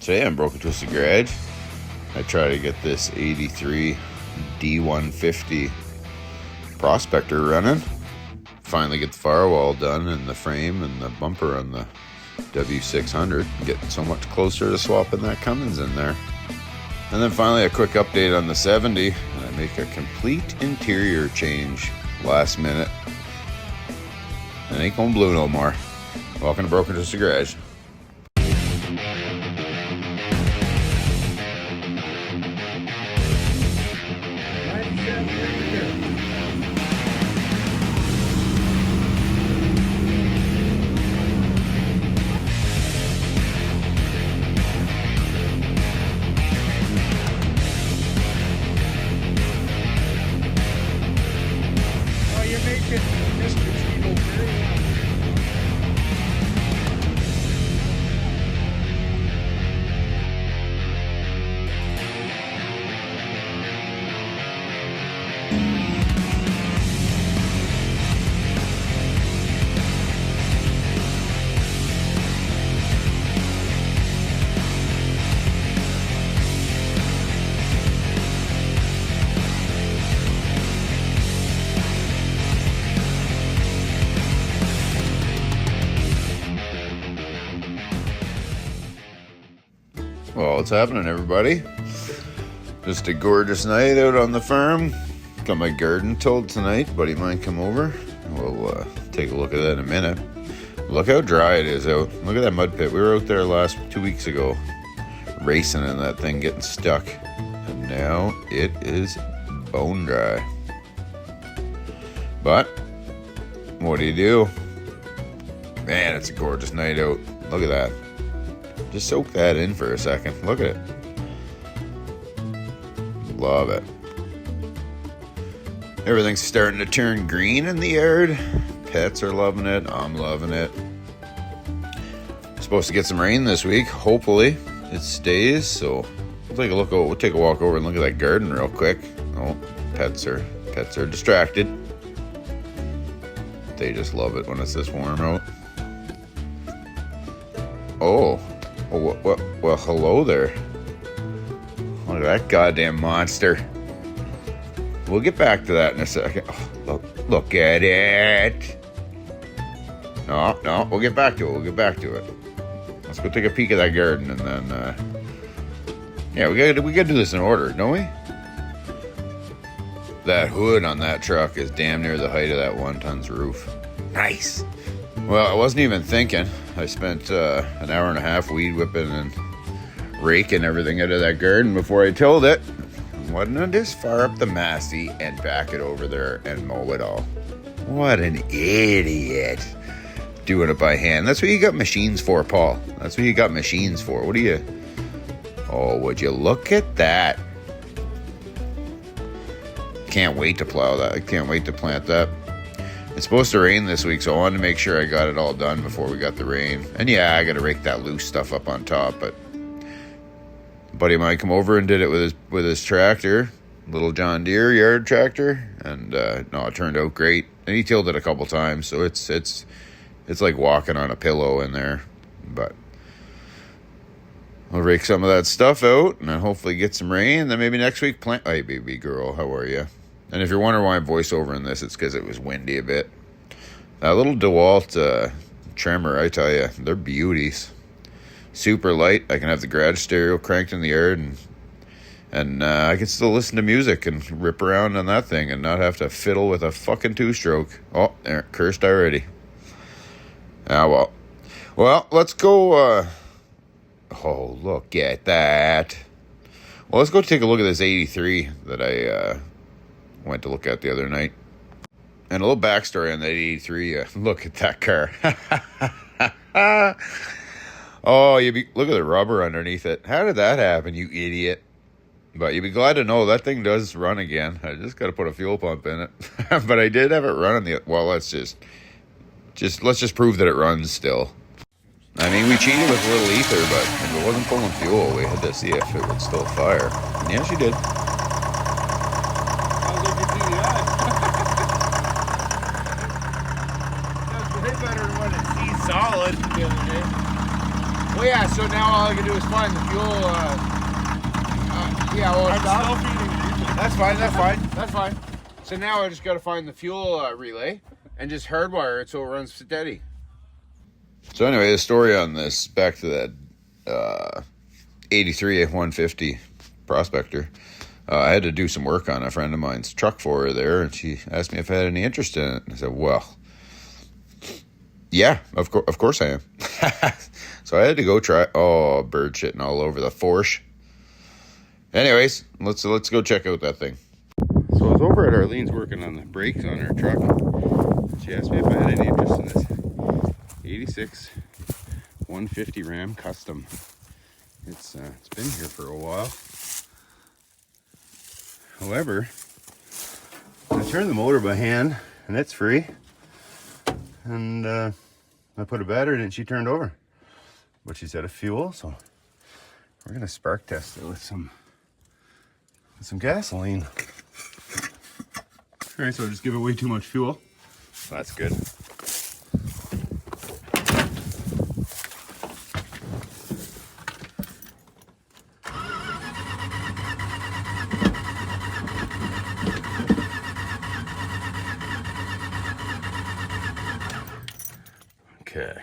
Today I'm Broken Twisted Garage. I try to get this 83 D150 Prospector running. Finally get the firewall done and the frame and the bumper on the W600. Getting so much closer to swapping that Cummins in there. And then finally a quick update on the 70. And I make a complete interior change last minute. It ain't going blue no more. Welcome to Broken Twisted Garage. Well, what's happening, everybody? Just a gorgeous night out on the farm. Got my garden tilled tonight. Buddy of mine come over. We'll take a look at that in a minute. Look how dry it is out. Look at that mud pit. We were out there 2 weeks ago racing in that thing, getting stuck. And now it is bone dry. But what do? Man, it's a gorgeous night out. Look at that. Just soak that in for a second. Look at it. Love it. Everything's starting to turn green in the yard. Pets are loving it. I'm loving it. Supposed to get some rain this week. Hopefully it stays. So we'll take a look. We'll take a walk over and look at that garden real quick. Oh, pets are distracted. They just love it when it's this warm out. Oh, well, hello there. Look at that goddamn monster. We'll get back to that in a second. Oh, look at it. No, we'll get back to it. Let's go take a peek at that garden and then, yeah, we gotta do this in order, don't we? That hood on that truck is damn near the height of that 1-ton's roof. Nice. Well, I wasn't even thinking. I spent an hour and a half weed whipping and raking everything out of that garden before I tilled it. Why didn't I just fire up the Massey and back it over there and mow it all? What an idiot. Doing it by hand. That's what you got machines for, Paul. That's what you got machines for. What do you... Oh, would you look at that? Can't wait to plow that. I can't wait to plant that. It's supposed to rain this week, so I wanted to make sure I got it all done before we got the rain. And yeah, I got to rake that loose stuff up on top, but a buddy of mine come over and did it with his tractor, little John Deere yard tractor, and no, it turned out great. And he tilled it a couple times, so it's like walking on a pillow in there. But I'll rake some of that stuff out and then hopefully get some rain, and then maybe next week plant. Hey, baby girl, how are you? And if you're wondering why I'm voiceover in this, it's because it was windy a bit. That little DeWalt trimmer, I tell you, they're beauties. Super light. I can have the garage stereo cranked in the yard, and I can still listen to music and rip around on that thing and not have to fiddle with a fucking two-stroke. Oh, there, cursed already. Ah, well. Well, let's go... Oh, look at that. Well, let's go take a look at this 83 that I... went to look at the other night. And a little backstory on that 83. Look at that car. Oh, look at the rubber underneath it. How did that happen, you idiot? But you'd be glad to know that thing does run again. I just got to put a fuel pump in it. But I did have it running well, let's just prove that it runs still. I mean, we cheated with a little ether, but if it wasn't pulling fuel, we had to see if it would still fire. And yeah, she did. Well, yeah, so now all I can do is find the fuel. Yeah, well, that's fine. That's fine. So now I just got to find the fuel relay and just hardwire it so it runs steady. So anyway, the story on this, back to that 83 150 Prospector. I had to do some work on a friend of mine's truck for her there, and she asked me if I had any interest in it. And I said, well, yeah, of course I am. So I had to go try. Oh, bird shitting all over the Porsche. Anyways, let's go check out that thing. So I was over at Arlene's working on the brakes on her truck. She asked me if I had any interest in this 86 150 Ram Custom. It's been here for a while. However, I turned the motor by hand, and it's free. And I put a battery in it, and she turned over. But she's out of fuel, so we're gonna spark test it with some gasoline. All right, so I just give it way too much fuel. So that's good. Okay.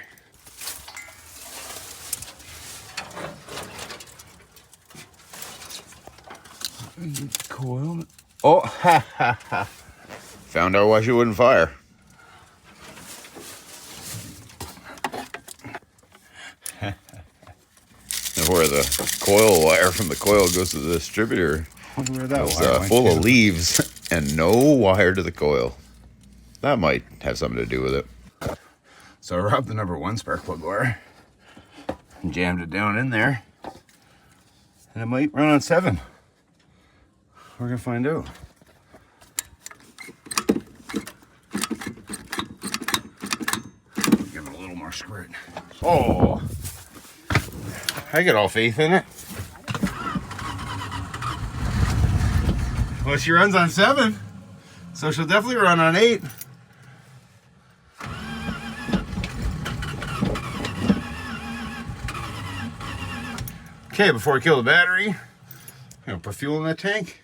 Coil. Oh, ha ha ha. Found out why she wouldn't fire. Where the coil wire from the coil goes to the distributor is full of leaves and no wire to the coil. That might have something to do with it. So I robbed the number 1 spark plug wire and jammed it down in there, and it might run on 7. We're gonna find out. Give it a little more squirt. Oh, I got all faith in it. Well, she runs on 7, so she'll definitely run on 8. Okay, before I kill the battery, I'm gonna put fuel in that tank.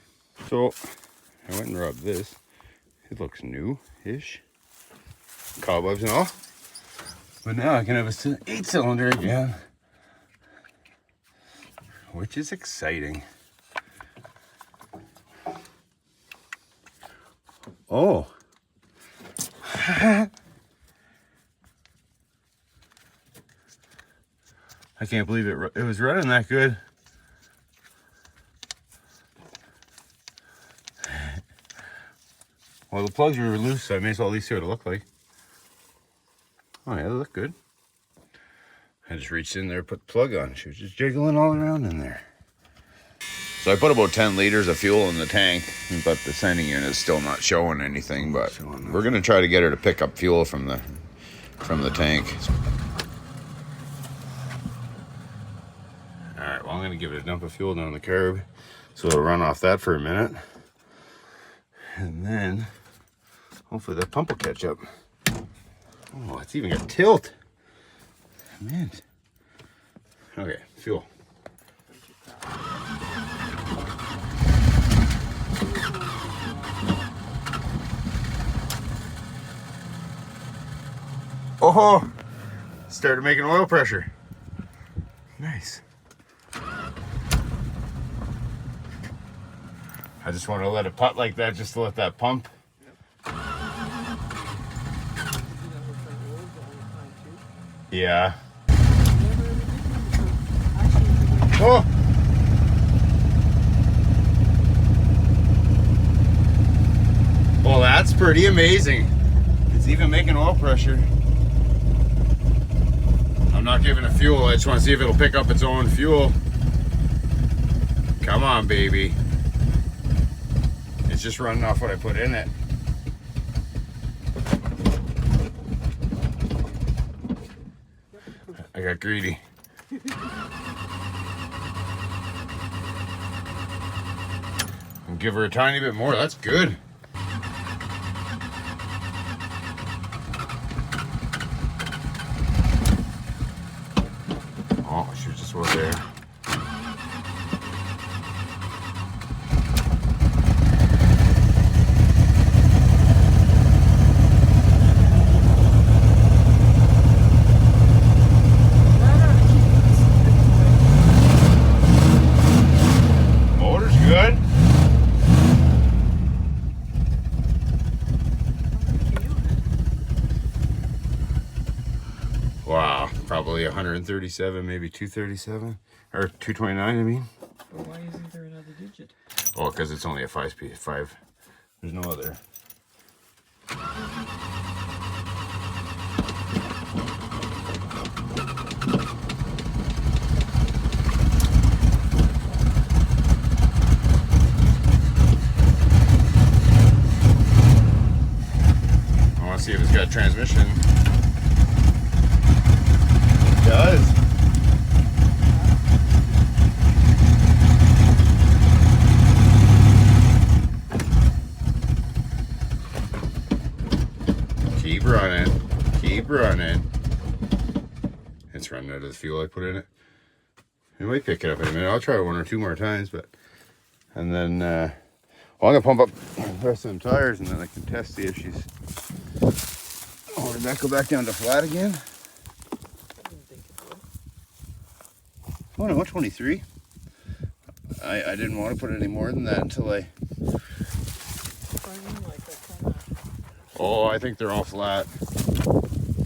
So I went and rubbed this. It looks new-ish. Cobwebs and all. But now I can have a 8-cylinder again, which is exciting. Oh. I can't believe it was running that good. Well, the plugs were loose, so I may as well at least see what it looked like. Oh yeah, they look good. I just reached in there, put the plug on. She was just jiggling all around in there. So I put about 10 liters of fuel in the tank, but the sending unit is still not showing anything. But we're gonna try to get her to pick up fuel from the tank. All right, well, I'm gonna give it a dump of fuel down the curb, so it'll run off that for a minute, and then hopefully that pump will catch up. Oh, it's even got tilt. Man. Okay, fuel. Oh, started making oil pressure. Nice. I just want to let it putt like that, just to let that pump. Yeah. Oh! Well, that's pretty amazing. It's even making oil pressure. I'm not giving it fuel. I just want to see if it'll pick up its own fuel. Come on, baby. It's just running off what I put in it. I got greedy. I'll give her a tiny bit more. That's good. Oh, she was just 137, maybe 237 or 229. I mean. But why isn't there another digit? Oh, because it's only a 5-speed. 5. There's no other. I want to see if it's got transmission. It does. Keep running. Keep running. It's running out of the fuel I put in it. We might pick it up in a minute. I'll try 1 or 2 more times, but and then well, I'm gonna pump up the rest of them tires and then I can test, see if she's. Oh, did that go back down to flat again? I didn't think it would. Oh no, 23. I didn't want to put any more than that until I. Oh, I think they're all flat.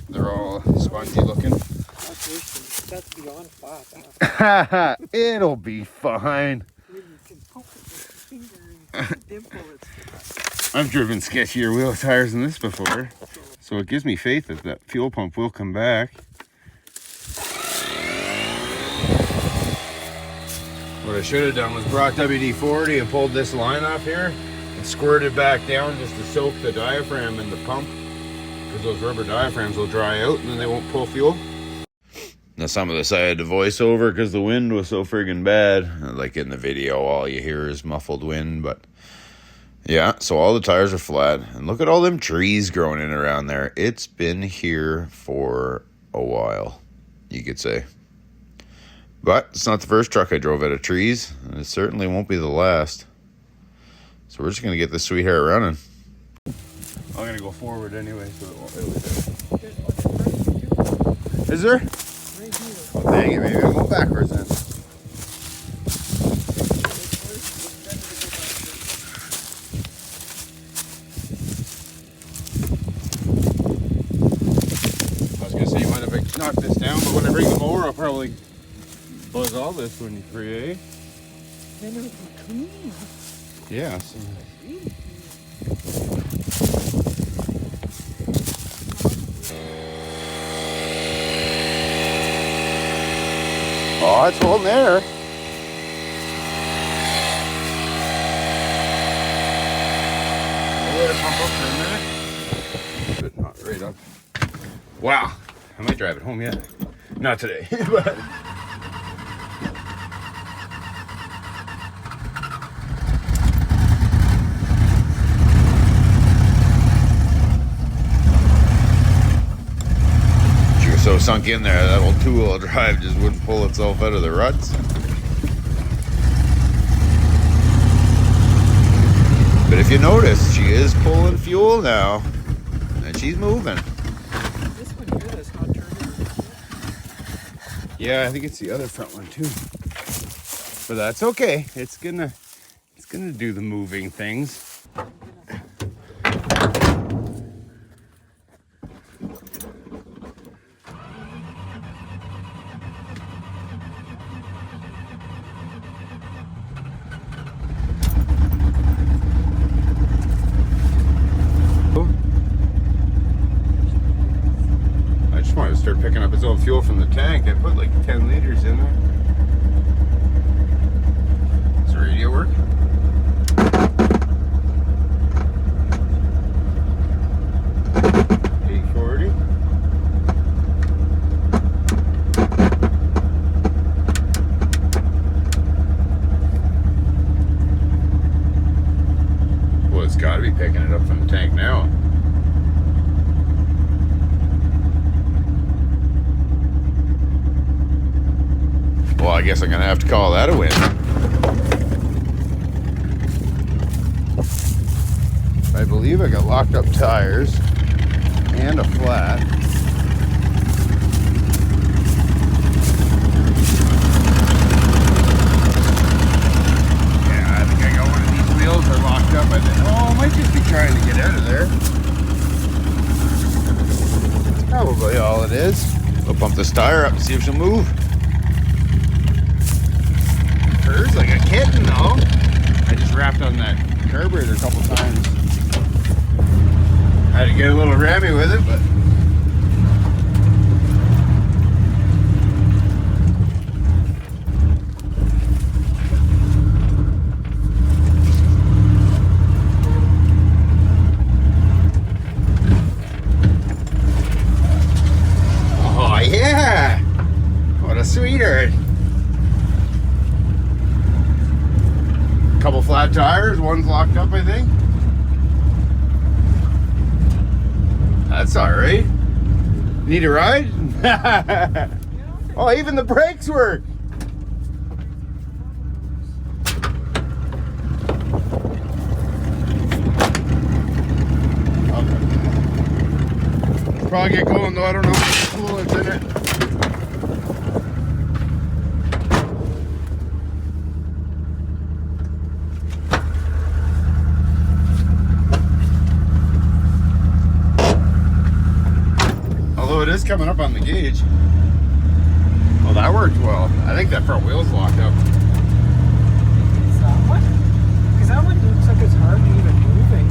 They're all spongy looking. That's beyond flat. It'll be fine. You can poke it with your finger and dimple it. I've driven sketchier wheel tires than this before, so it gives me faith that that fuel pump will come back. What I should have done was brought WD-40 and pulled this line off here and squirted back down just to soak the diaphragm in the pump, because those rubber diaphragms will dry out and then they won't pull fuel. Now some of this I had to voice over because the wind was so friggin' bad. Like in the video, all you hear is muffled wind, but yeah, so all the tires are flat. And look at all them trees growing in around there. It's been here for a while, you could say. But it's not the first truck I drove out of trees, and it certainly won't be the last. So we're just going to get this sweetheart running. I'm going to go forward anyway, so it won't really fit. Is there? Oh, dang it, maybe I'll go backwards then. I was going to say, you might have knocked this down, but when I bring the mower, I'll probably buzz all this when you create. Then it would be clean. Yeah. So. Oh, it's holding there. I'll let it pump up for a minute. But not right up. Wow. I might drive it home yet. Not today, but. So sunk in there, that old two-wheel drive just wouldn't pull itself out of the ruts. But if you notice, she is pulling fuel now, and she's moving. This one here, that's not turning. Yeah, I think it's the other front one too. But that's okay. It's gonna do the moving things. Start picking up its own fuel from the tank. I put like 10 liters in there. Does the radio work? $8.40. Well, it's got to be picking it up from the tank now. Well, I guess I'm gonna have to call that a win. I believe I got locked up tires and a flat. Yeah, I think I got one of these wheels are locked up. I think, oh, I might just be trying to get out of there. That's probably all it is. I'll pump this tire up and see if she'll move. Purrs like a kitten though. I just wrapped on that carburetor a couple times. Had to get a little rammy with it, but oh yeah! What a sweetheart. Couple flat tires, one's locked up, I think. That's all right. Need a ride? Oh, even the brakes work. Okay. Probably get going though. I don't know if the coolant's in it. It is coming up on the gauge. Oh, that worked well. I think that front wheel's locked up. It's that one? Because that one looks like it's hardly even moving.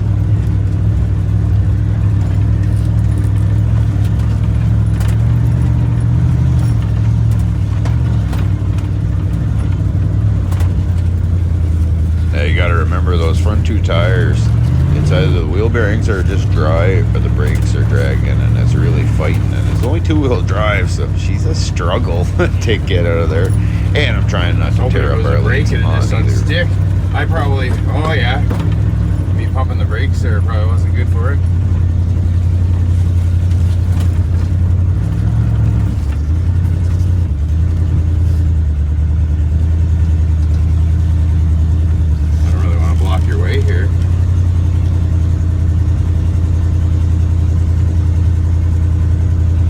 Yeah, you gotta remember those front two tires. It's either the wheel bearings are just dry or the brakes are dragging, and it's really fighting. And it's only two-wheel drive, so she's a struggle to get out of there. And I'm trying not to tear up our brake and it just either. unstick. I probably, oh yeah, me pumping the brakes there probably wasn't good for it. I don't really want to block your way here.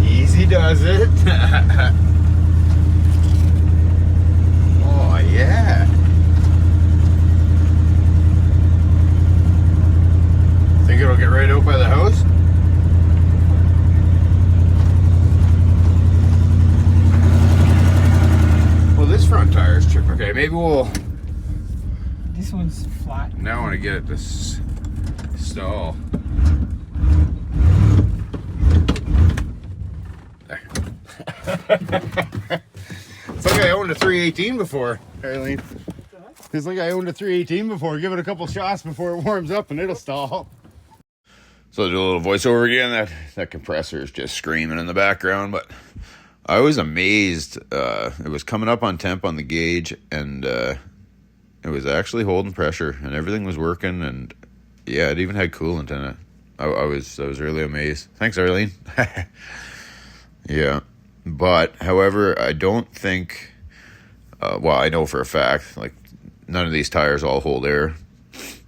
Easy does it. Oh yeah. Think it'll get right out by the house? Well, this front tire's chipped. Okay, maybe we'll. This one's flat. Now I want to get it to stall. There. It's like I owned a 318 before, Arlene. It's like I owned a 318 before. Give it a couple shots before it warms up and it'll stall. So I'll do a little voiceover again. That compressor is just screaming in the background, but I was amazed. It was coming up on temp on the gauge, and it was actually holding pressure, and everything was working, and yeah, it even had coolant in it. I was really amazed. Thanks, Arlene. Yeah, but however, I don't think. Well, I know for a fact, like none of these tires all hold air,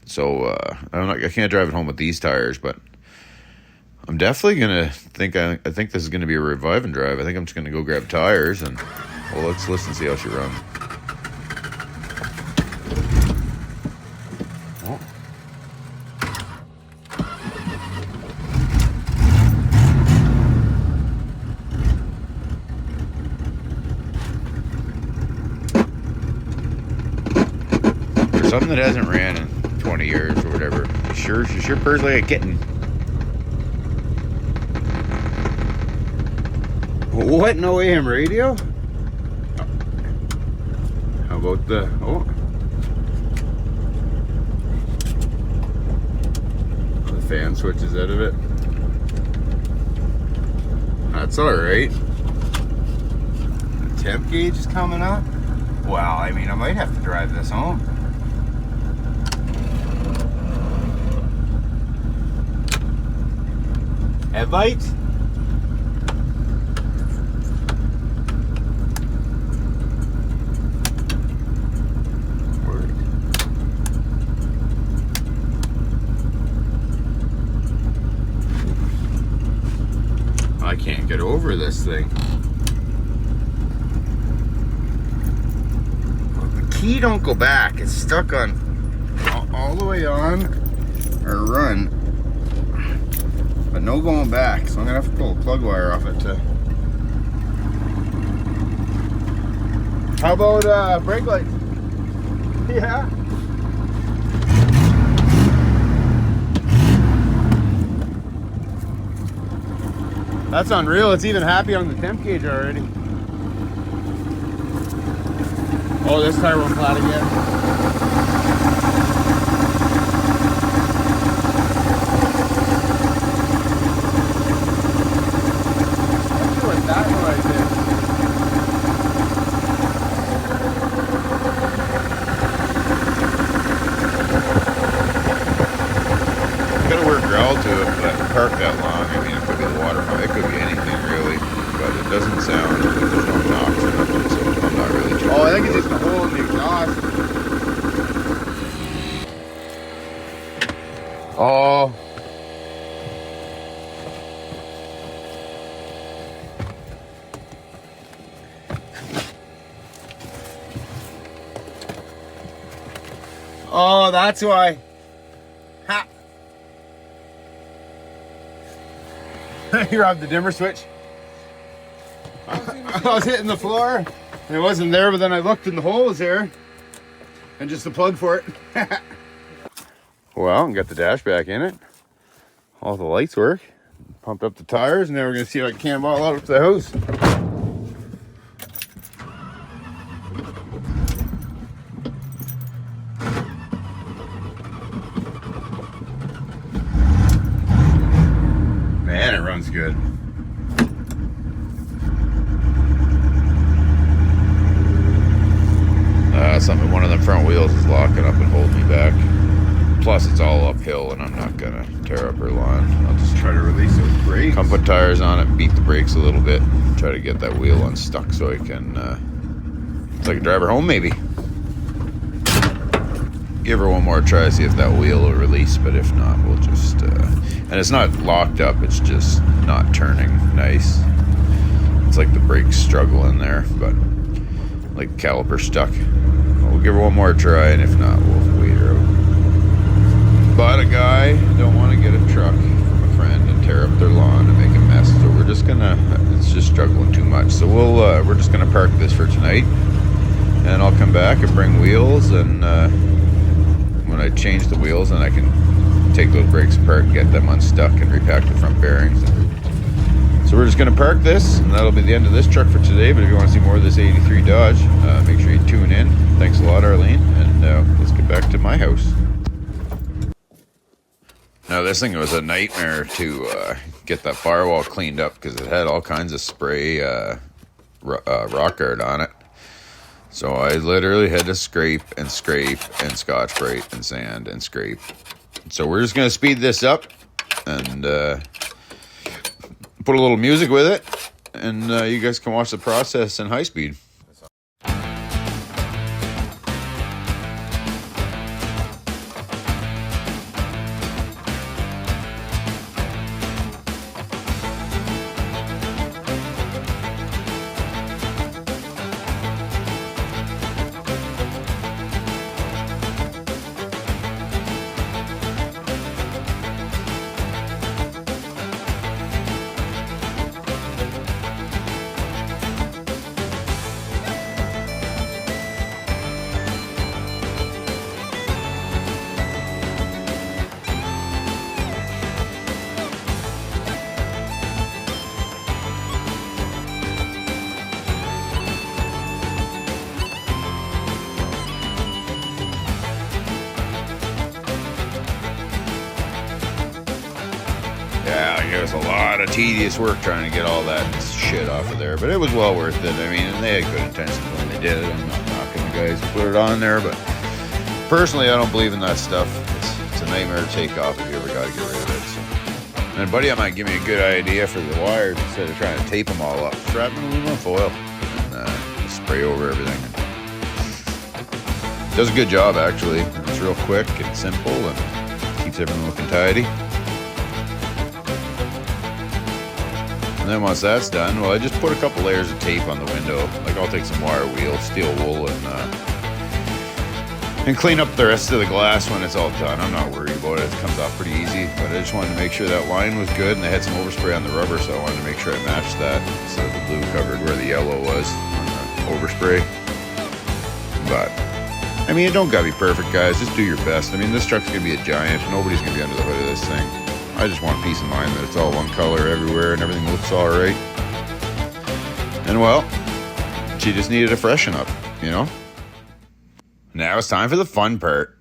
so I can't drive it home with these tires, but I'm definitely gonna think. I think this is gonna be a revive and drive. I think I'm just gonna go grab tires and well, let's listen and see how she runs. Something that hasn't ran in 20 years or whatever. She sure purrs like a kitten. What? No AM radio? How about the the fan switches out of it? That's alright. The temp gauge is coming up. Well, I mean, I might have to drive this home. Headlights? I can't get over this thing. Well, the key don't go back. It's stuck on all the way on or run. But no going back, so I'm gonna have to pull a plug wire off it to How about brake lights? Yeah. That's unreal. It's even happy on the temp gauge already. Oh, this tire went flat again. Let's see what that noise is. Gotta work growl to it, but park that long. I mean, it could be the water pump, it could be anything really, but it doesn't sound like there's no knocks or nothing, so I'm not really too Oh, I think worried it's just about a hole in the exhaust. Oh. Oh, that's why. Ha. You robbed the dimmer switch. I was hitting the floor and it wasn't there, but then I looked and the hole was there and just the plug for it. Well, and got the dash back in it. All the lights work. Pumped up the tires, and then we're gonna see if I can cannonball out up to the house. Man, it runs good. something. One of the front wheels is locking up and holding me back. Plus, it's all uphill, and I'm not gonna tear up her lawn. I'll just Try to release those brakes. come put tires on it, beat the brakes a little bit, try to get that wheel unstuck so I can drive her home maybe. Give her one more try, see if that wheel will release, but if not, we'll just and it's not locked up, it's just not turning nice. It's like the brakes struggling there, but like caliper stuck. We'll give her one more try, and if not, we'll wait her out. But a guy don't want to get a truck from a friend and tear up their lawn and make a mess, so we're just gonna, it's just struggling too much, so we're just gonna park this for tonight, and I'll come back and bring wheels, and when I change the wheels, then I can take those brakes apart and get them unstuck and repack the front bearings. So we're just gonna park this, and that'll be the end of this truck for today. But if you want to see more of this 83 Dodge, make sure you tune in. Thanks a lot, Arlene, and let's get back to my house. Now this thing was a nightmare to get that firewall cleaned up because it had all kinds of spray rock guard on it. So I literally had to scrape and Scotch Brite and sand and scrape. So we're just going to speed this up and put a little music with it, and you guys can watch the process in high speed. It was a lot of tedious work trying to get all that shit off of there, but it was well worth it. I mean, and they had good intentions when they did it. I'm not knocking the guys who put it on there, but personally, I don't believe in that stuff. It's a nightmare to take off if you ever got to get rid of it. So. And a buddy of mine gave me a good idea for the wires. Instead of trying to tape them all up, strap them in aluminum foil and spray over everything. It does a good job, actually. It's real quick and simple and keeps everything looking tidy. And then once that's done, well, I just put a couple layers of tape on the window. Like I'll take some wire wheel, steel wool, and clean up the rest of the glass when it's all done. I'm not worried about it. It comes off pretty easy, but I just wanted to make sure that line was good, and they had some overspray on the rubber, so I wanted to make sure I matched that. So the blue covered where the yellow was on the overspray. but I mean, it don't gotta be perfect, guys. Just do your best. I mean, this truck's gonna be a giant. Nobody's gonna be under the hood of this thing. I just want peace of mind that it's all one color everywhere and everything looks all right. And well, she just needed a freshen up, you know? Now it's time for the fun part.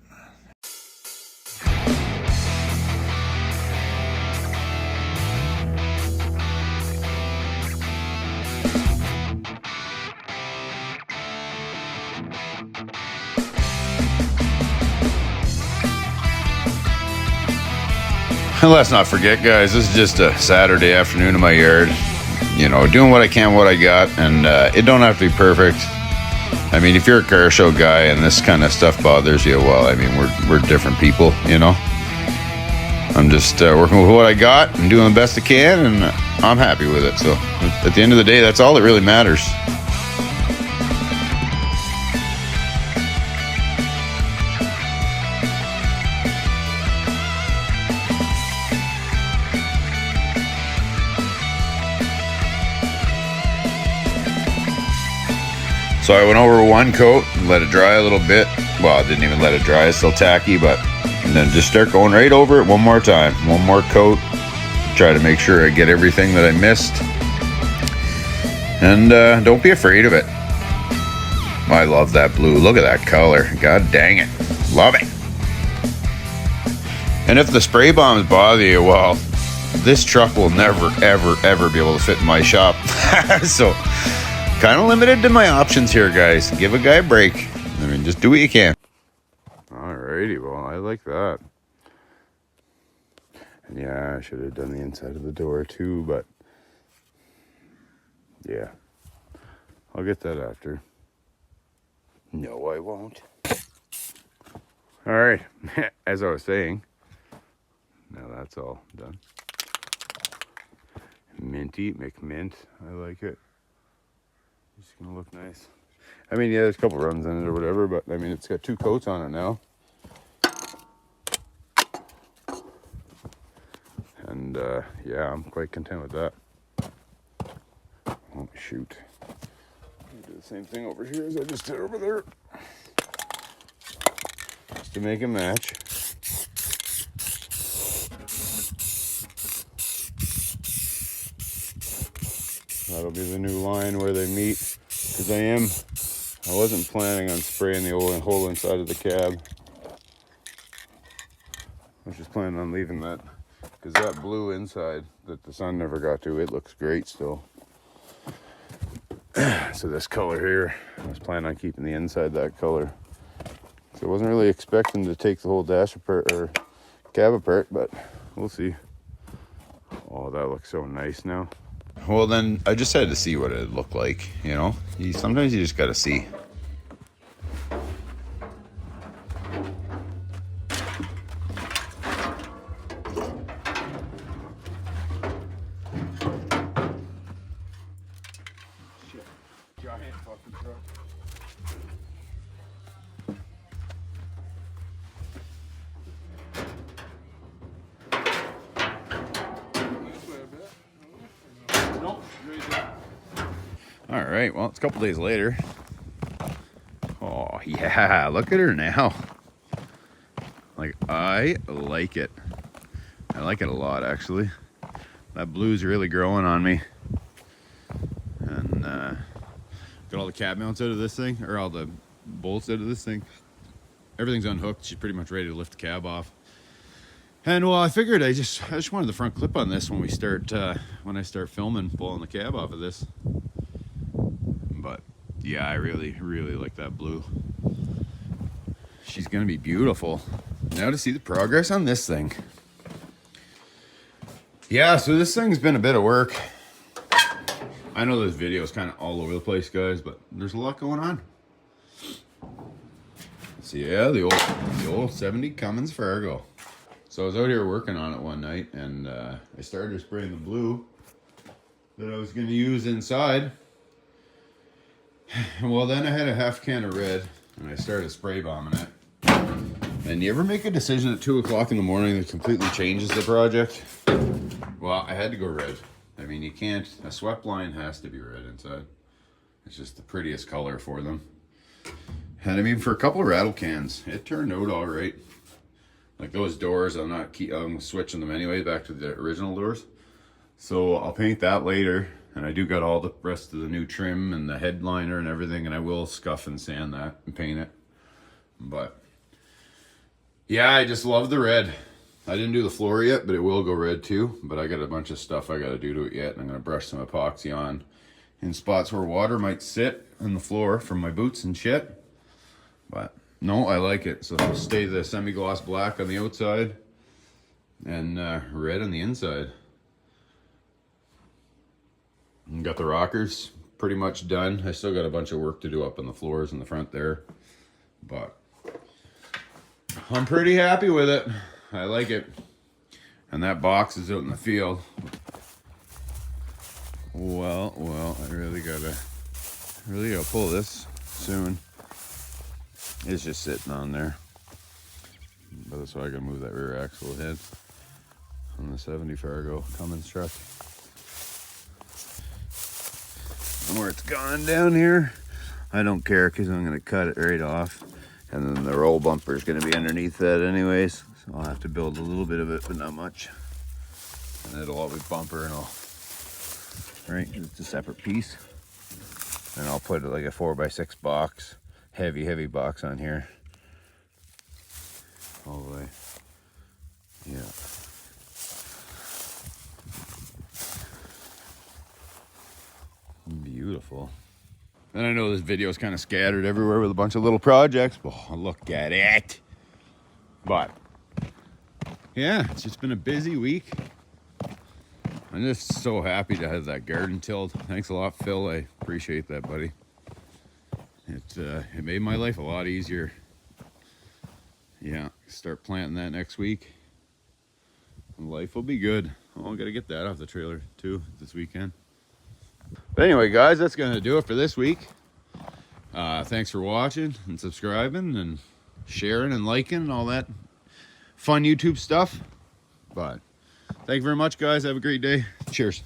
And let's not forget, guys, this is just a Saturday afternoon in my yard. You know, doing what I can, what I got, and it don't have to be perfect. I mean, if you're a car show guy and this kind of stuff bothers you, well, I mean, we're different people, you know? I'm just working with what I got and doing the best I can, and I'm happy with it. So at the end of the day, that's all that really matters. So I went over one coat and let it dry a little bit. Well, I didn't even let it dry, it's still tacky, but and then just start going right over it one more time. One more coat. Try to make sure I get everything that I missed. And don't be afraid of it. I love that blue. Look at that color. God dang it. Love it. And if the spray bombs bother you, well, this truck will never, ever, ever be able to fit in my shop. So kind of limited to my options here, guys. Give a guy a break. I mean, just do what you can. Alrighty, well, I like that. And yeah, I should have done the inside of the door too, but yeah, I'll get that after. No, I won't. Alright, as I was saying, now that's all done. Minty, McMint, I like it. It's gonna look nice. I mean, yeah, there's a couple runs in it or whatever, but I mean, it's got 2 coats on it now. And yeah, I'm quite content with that. Oh, shoot. I'll do the same thing over here as I just did over there. Just to make it match. That'll be the new line where they meet, because I wasn't planning on spraying the old hole inside of the cab. I was just planning on leaving that, because that blue inside that the sun never got to, it looks great still. So this color here, I was planning on keeping the inside that color. So I wasn't really expecting to take the whole dash apart or cab apart, but we'll see. Oh, that looks so nice now. Well, then I just had to see what it looked like, you know? Sometimes you just gotta see. Giant fucking truck. All right, well, it's a couple days later. Oh, yeah, look at her now. Like, I like it. I like it a lot, actually. That blue's really growing on me. And got all the cab mounts out of this thing, or all the bolts out of this thing. Everything's unhooked. She's pretty much ready to lift the cab off. And well, I figured I just wanted the front clip on this when I start filming, pulling the cab off of this. But yeah, I really, really like that blue. She's gonna be beautiful. Now to see the progress on this thing. Yeah, so this thing's been a bit of work. I know this video is kind of all over the place, guys, but there's a lot going on. So yeah, the old 70 Cummins Fargo. So I was out here working on it one night, and I started spraying the blue that I was going to use inside. Well, then I had a half can of red, and I started spray bombing it. And you ever make a decision at 2 o'clock in the morning that completely changes the project? Well, I had to go red. I mean, you can't, a swept line has to be red inside. It's just the prettiest color for them. And I mean, for a couple of rattle cans, it turned out all right. Like those doors, I'm switching them anyway back to the original doors. So I'll paint that later. And I do got all the rest of the new trim and the headliner and everything. And I will scuff and sand that and paint it. But yeah, I just love the red. I didn't do the floor yet, but it will go red too. But I got a bunch of stuff I got to do to it yet. And I'm going to brush some epoxy on in spots where water might sit on the floor from my boots and shit. But no, I like it. So it'll stay the semi-gloss black on the outside and red on the inside. And got the rockers pretty much done. I still got a bunch of work to do up on the floors in the front there. But I'm pretty happy with it. I like it. And that box is out in the field. Well, I really gotta pull this soon. It's just sitting on there. But that's why I gotta move that rear axle head on the 70 Fargo Cummins truck. And where it's gone down here, I don't care because I'm gonna cut it right off. And then the roll bumper is gonna be underneath that anyways. So I'll have to build a little bit of it, but not much. And it'll all be bumper and all. Right, it's a separate piece. And I'll put like a 4x6 box. Heavy box on here. All the way. Yeah. Beautiful. And I know this video is kind of scattered everywhere with a bunch of little projects. Oh, look at it. But yeah, it's just been a busy week. I'm just so happy to have that garden tilled. Thanks a lot, Phil. I appreciate that, buddy. It made my life a lot easier. Yeah, start planting that next week. Life will be good. Oh, I gotta get that off the trailer too this weekend. But anyway, guys, that's gonna do it for this week. Thanks for watching and subscribing and sharing and liking and all that fun YouTube stuff. But thank you very much, guys. Have a great day. Cheers.